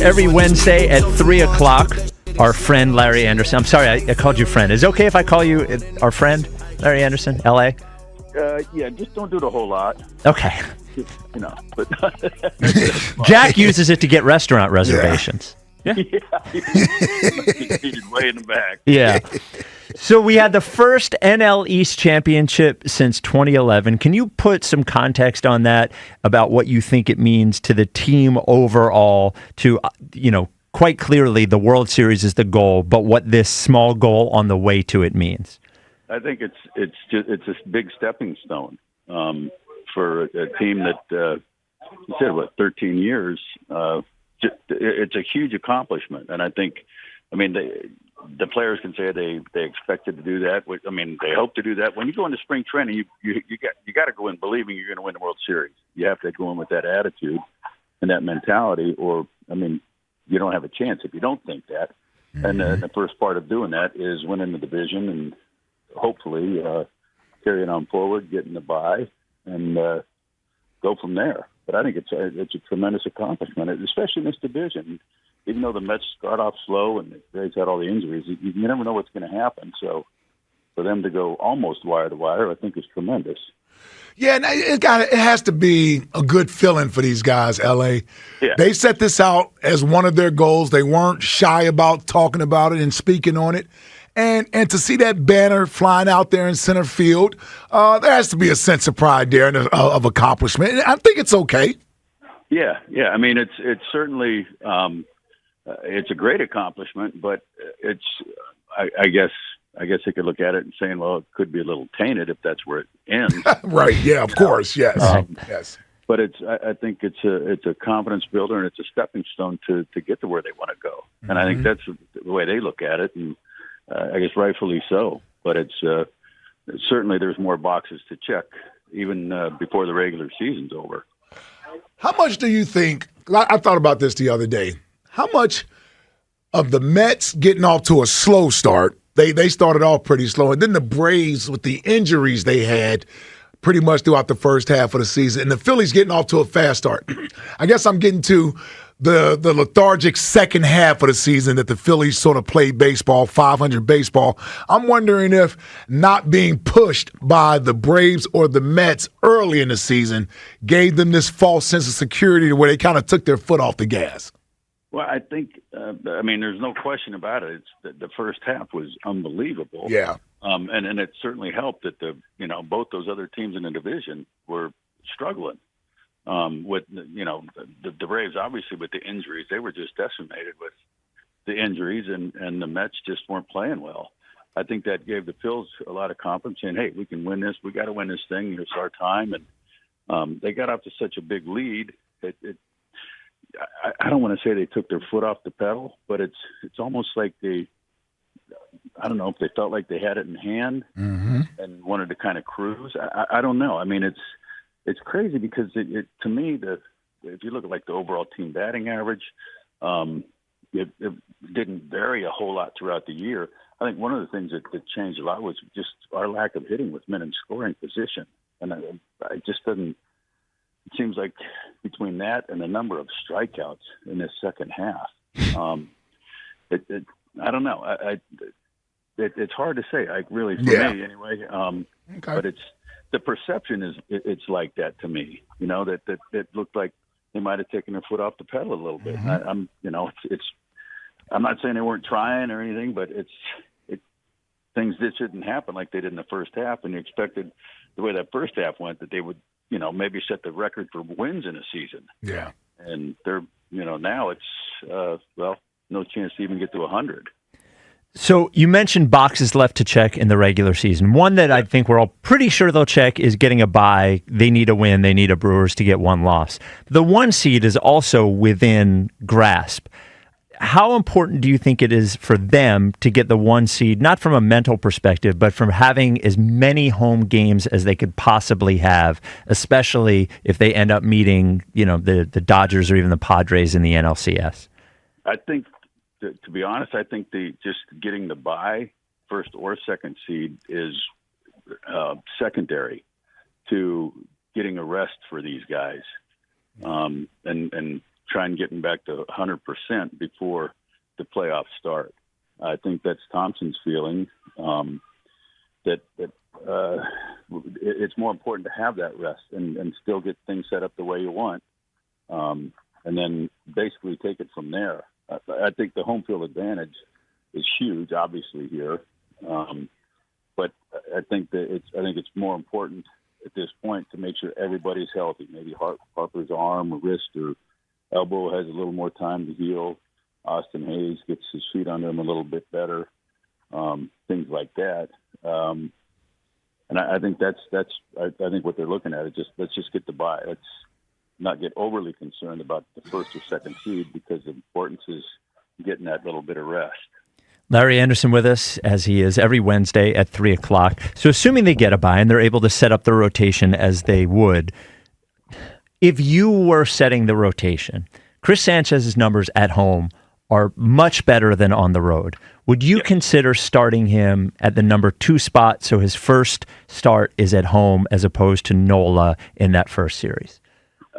Every Wednesday at 3 o'clock, our friend Larry Andersen. I'm sorry, I called you friend. Is it okay if I call you our friend, Larry Andersen, L.A.? Yeah, just don't do it a whole lot. Okay. But Jack uses it to get restaurant reservations. Yeah. He's way in the back. Yeah. So we had the first NL East championship since 2011. Can you put some context on that about what you think it means to the team overall to, quite clearly the World Series is the goal, but what this small goal on the way to it means? I think it's a big stepping stone for a team that, you said, 13 years. It's a huge accomplishment. And I think, the players can say they expected to do that. They hope to do that. When you go into spring training, you got to go in believing you're going to win the World Series. You have to go in with that attitude and that mentality, or you don't have a chance if you don't think that. Mm-hmm. And the first part of doing that is winning the division and hopefully carrying on forward, getting the bye, and go from there. But I think it's a tremendous accomplishment, especially in this division. Even though the Mets start off slow and the Braves had all the injuries, you never know what's going to happen. So for them to go almost wire to wire, I think is tremendous. Yeah, and it has to be a good feeling for these guys, L.A. Yeah. They set this out as one of their goals. They weren't shy about talking about it and speaking on it. And to see that banner flying out there in center field, there has to be a sense of pride there and of accomplishment. And I think it's okay. Yeah. It's certainly it's a great accomplishment, but it's I guess you could look at it and saying, well, it could be a little tainted if that's where it ends. Right. Yeah. Of course. Yes. Yes. But I think it's a confidence builder, and it's a stepping stone to get to where they want to go. And I think that's the way they look at it, and I guess rightfully so. But it's certainly there's more boxes to check even before the regular season's over. How much do you think? I thought about this the other day. How much of the Mets getting off to a slow start? They started off pretty slow, and then the Braves with the injuries they had pretty much throughout the first half of the season, and the Phillies getting off to a fast start. I guess I'm getting to the lethargic second half of the season that the Phillies sort of played baseball, 500 baseball. I'm wondering if not being pushed by the Braves or the Mets early in the season gave them this false sense of security where they kind of took their foot off the gas. Well, I think, there's no question about it. It's the first half was unbelievable. Yeah. And it certainly helped that both those other teams in the division were struggling. With the Braves, obviously with the injuries, they were just decimated with the injuries, and the Mets just weren't playing well. I think that gave the Phils a lot of confidence, saying, "Hey, we can win this. We got to win this thing. It's our time." And they got off to such a big lead. I don't want to say they took their foot off the pedal, but it's almost like I don't know if they felt like they had it in hand and wanted to kind of cruise. I don't know. It's crazy because it to me, if you look at like the overall team batting average, it didn't vary a whole lot throughout the year. I think one of the things that changed a lot was just our lack of hitting with men in scoring position. And it just doesn't. It seems like between that and the number of strikeouts in this second half, I don't know. It's hard to say. For me anyway. Okay. But the perception is it's like that to me. That it looked like they might have taken their foot off the pedal a little bit. I'm not saying they weren't trying or anything, but things that shouldn't happen like they did in the first half, and you expected the way that first half went that they would maybe set the record for wins in a season. Yeah, and they're now it's no chance to even get to 100. So you mentioned boxes left to check in the regular season. One that I think we're all pretty sure they'll check is getting a bye. They need a win. They need a Brewers to get one loss. The 1 seed is also within grasp. How important do you think it is for them to get the 1 seed, not from a mental perspective, but from having as many home games as they could possibly have, especially if they end up meeting, the Dodgers or even the Padres in the NLCS? I think, to be honest, I think just getting the bye, first or second seed, is secondary to getting a rest for these guys. And trying getting back to 100% before the playoffs start. I think that's Thompson's feeling, that it's more important to have that rest and still get things set up the way you want, and then basically take it from there. I think the home field advantage is huge, obviously here, but I think it's more important at this point to make sure everybody's healthy. Maybe Harper's arm or wrist or elbow has a little more time to heal. Austin Hayes gets his feet under him a little bit better, things like that. And I think I think what they're looking at is let's just get the bye. Let's not get overly concerned about the first or second seed, because the importance is getting that little bit of rest. Larry Andersen with us, as he is every Wednesday at 3 o'clock. So assuming they get a bye and they're able to set up the rotation as they would, if you were setting the rotation, Chris Sanchez's numbers at home are much better than on the road. Would you consider starting him at the number 2 spot so his first start is at home as opposed to Nola in that first series?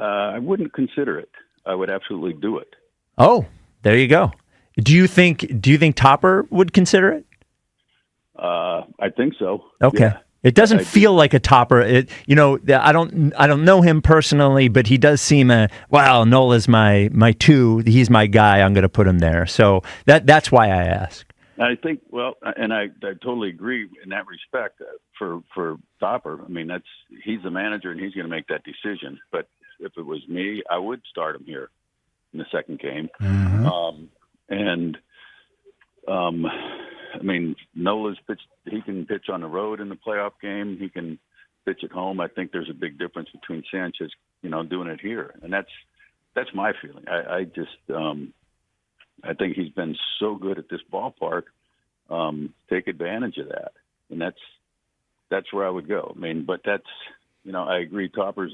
I wouldn't consider it. I would absolutely do it. Oh, there you go. Do you think Topper would consider it? I think so. Okay. Yeah. It doesn't feel like a Topper. I don't know him personally, but he does seem Nola's my 2. He's my guy. I'm going to put him there. So that's why I ask. I think, and I totally agree in that respect for Topper. I mean, he's the manager and he's going to make that decision. But if it was me, I would start him here in the second game. Mm-hmm. I mean, Nola's pitched. He can pitch on the road in the playoff game. He can pitch at home. I think there's a big difference between Sanchez, doing it here, and that's my feeling. I think he's been so good at this ballpark. Take advantage of that, and that's where I would go. I mean, but I agree. Topper's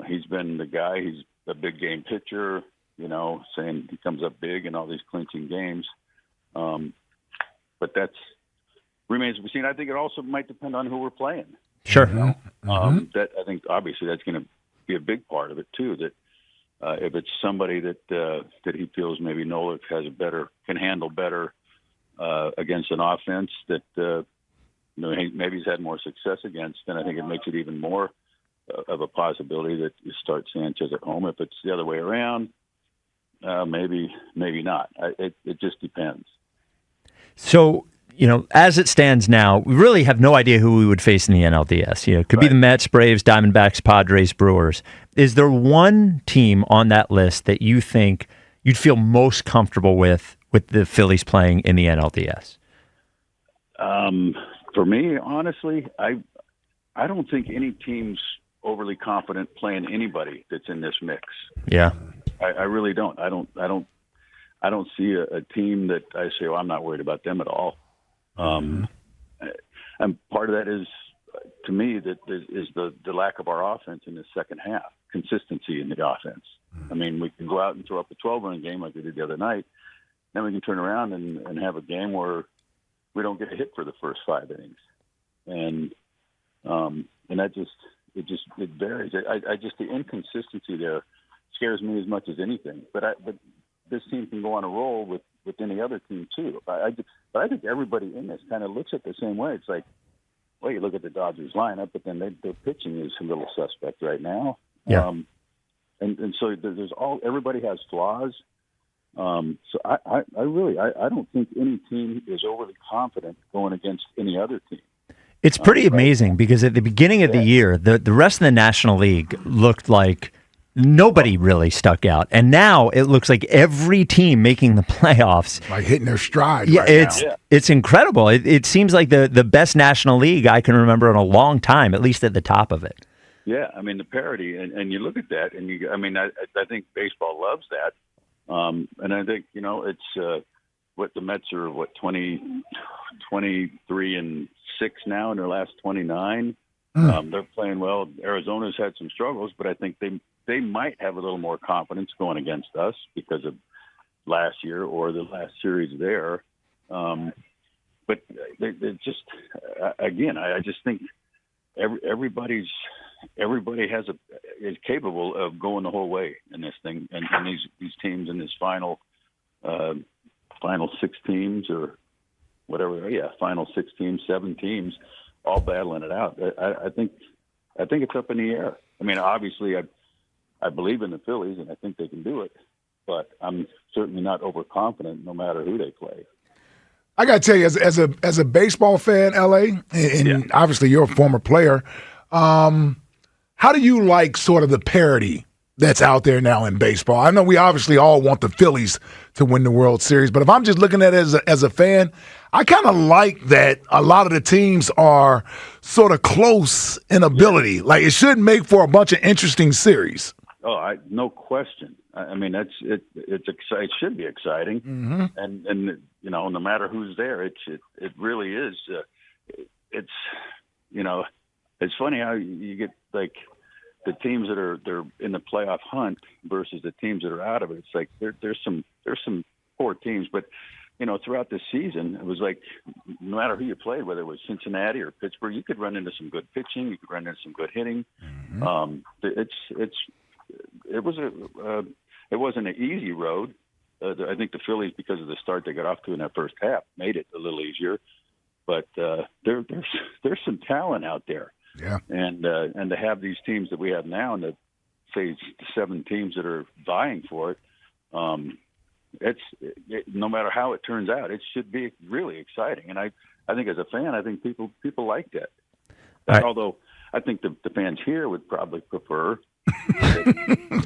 he's been the guy. He's a big game pitcher. Saying he comes up big in all these clinching games. But that remains to be seen. I think it also might depend on who we're playing. Sure. Mm-hmm. That I think obviously that's going to be a big part of it too. That if it's somebody that he feels maybe Nola can handle better against an offense that maybe he's had more success against, then I think it makes it even more of a possibility that you start Sanchez at home. If it's the other way around, maybe not. It just depends. So, as it stands now, we really have no idea who we would face in the NLDS. It could be the Mets, Braves, Diamondbacks, Padres, Brewers. Is there one team on that list that you think you'd feel most comfortable with the Phillies playing in the NLDS? For me, honestly, I don't think any team's overly confident playing anybody that's in this mix. Yeah. I really don't. I don't see a team that I say, I'm not worried about them at all. And part of that is, to me, that is the lack of our offense in the second half, consistency in the offense. I mean, we can go out and throw up a 12-run game like we did the other night. Then we can turn around and have a game where we don't get a hit for the first 5 innings. And that it varies. The inconsistency there scares me as much as anything. But this team can go on a roll with any other team too. But I think everybody in this kind of looks at it the same way. It's like, well, you look at the Dodgers lineup, but then their pitching is a little suspect right now. Yeah. And so everybody has flaws. So I don't think any team is overly confident going against any other team. It's pretty amazing because at the beginning of the year, the rest of the National League looked like nobody really stuck out. And now it looks like every team making the playoffs. Like hitting their stride. Yeah, now. It's incredible. It seems like the best National League I can remember in a long time, at least at the top of it. Yeah, I mean, the parity, and you look at that, and I think baseball loves that. And I think, it's what the Mets are, 23-6 now in their last 29. They're playing well. Arizona's had some struggles, but I think they might have a little more confidence going against us because of last year or the last series there. But they just, again, I just think everybody has is capable of going the whole way in this thing, and these teams in this final 6 teams or whatever. Yeah, final 6 teams, 7 teams, all battling it out. I think it's up in the air. I mean, obviously, I believe in the Phillies, and I think they can do it, but I'm certainly not overconfident no matter who they play. I got to tell you, as a baseball fan, LA, and obviously you're a former player, how do you like sort of the parity that's out there now in baseball? I know we obviously all want the Phillies to win the World Series, but if I'm just looking at it as a fan, I kind of like that a lot of the teams are sort of close in ability. Like, it should make for a bunch of interesting series. Oh, no question. I mean, it's exciting. It should be exciting, and no matter who's there, it really is. It's funny how you get like the teams that they're in the playoff hunt versus the teams that are out of it. It's like there's some poor teams, but throughout the season, it was like no matter who you played, whether it was Cincinnati or Pittsburgh, you could run into some good pitching, you could run into some good hitting. It wasn't an easy road. I think the Phillies, because of the start they got off to in that first half, made it a little easier. But there's some talent out there. Yeah. And to have these teams that we have now, and to say 7 teams that are vying for it, no matter how it turns out, it should be really exciting. And I think as a fan, I think people like that. Right. Although I think the fans here would probably prefer.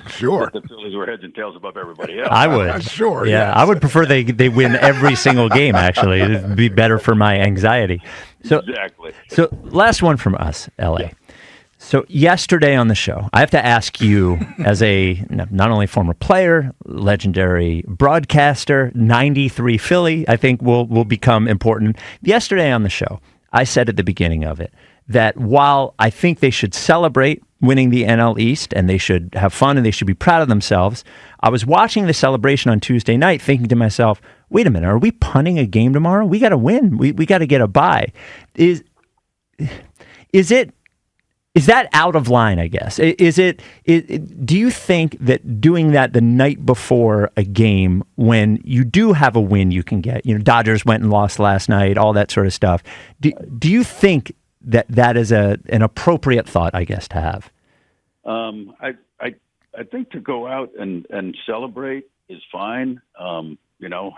Sure. The Phillies were heads and tails above everybody else. I would. Sure. Yeah, I would prefer they win every single game, actually. It would be better for my anxiety. Exactly. So last one from us, LA. Yeah. So yesterday on the show, I have to ask you, as a not only former player, legendary broadcaster, 93 Philly, I think will become important. Yesterday on the show, I said at the beginning of it that while I think they should celebrate winning the NL East and they should have fun and they should be proud of themselves, I was watching the celebration on Tuesday night thinking to myself, wait a minute, are we punting a game tomorrow? We got to win. We got to get a bye. Is that out of line, I guess? Do you think that doing that the night before a game when you do have a win you can get, Dodgers went and lost last night, all that sort of stuff, do you think that is an appropriate thought, I guess, to have? I think to go out and celebrate is fine.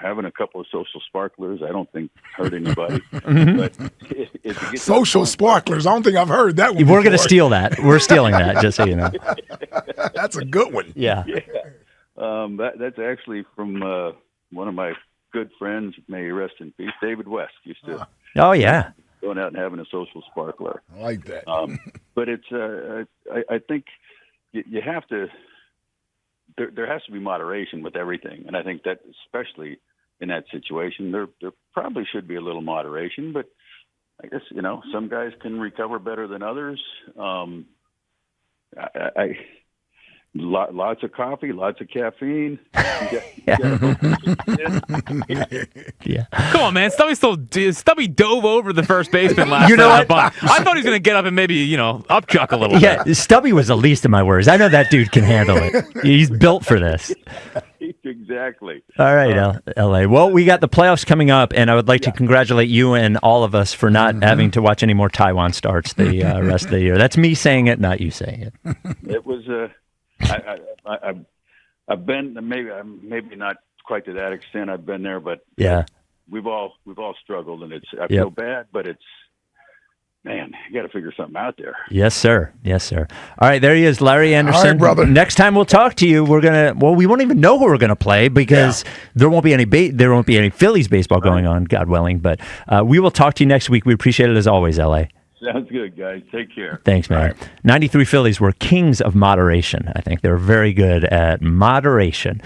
Having a couple of social sparklers, I don't think hurt anybody. But if you get social sparklers, I don't think I've heard that one. We're going to steal that. We're stealing that, just so you know. That's a good one. Yeah. That's actually from one of my good friends, may he rest in peace, David West, used to. Oh, yeah. Going out and having a social sparkler. I like that. But it's, I think you have to, there has to be moderation with everything. And I think that especially in that situation, there probably should be a little moderation, but I guess, some guys can recover better than others. Lots of coffee, lots of caffeine. Yeah. Come on, man. Stubby dove over the first baseman last You know night. what? I thought he was going to get up and maybe, upchuck a little Yeah, bit. Stubby was the least of my worries. I know that dude can handle it. He's built for this. Exactly. All right, LA. Well, we got the playoffs coming up, and I would like to congratulate you and all of us for not having to watch any more Taiwan starts the rest of the year. That's me saying it, not you saying it. It was I've been maybe not quite to that extent. I've been there, but yeah, we've all struggled, and I feel bad, but it's, man, you got to figure something out there. Yes, sir. Yes, sir. All right, there he is, Larry Andersen. All right, brother. Next time we'll talk to you, we won't even know who we're gonna play because there won't be any Phillies baseball going on, God willing. But we will talk to you next week. We appreciate it as always, LA. Sounds good, guys. Take care. Thanks, man. Right. 93 Phillies were kings of moderation. I think they're very good at moderation.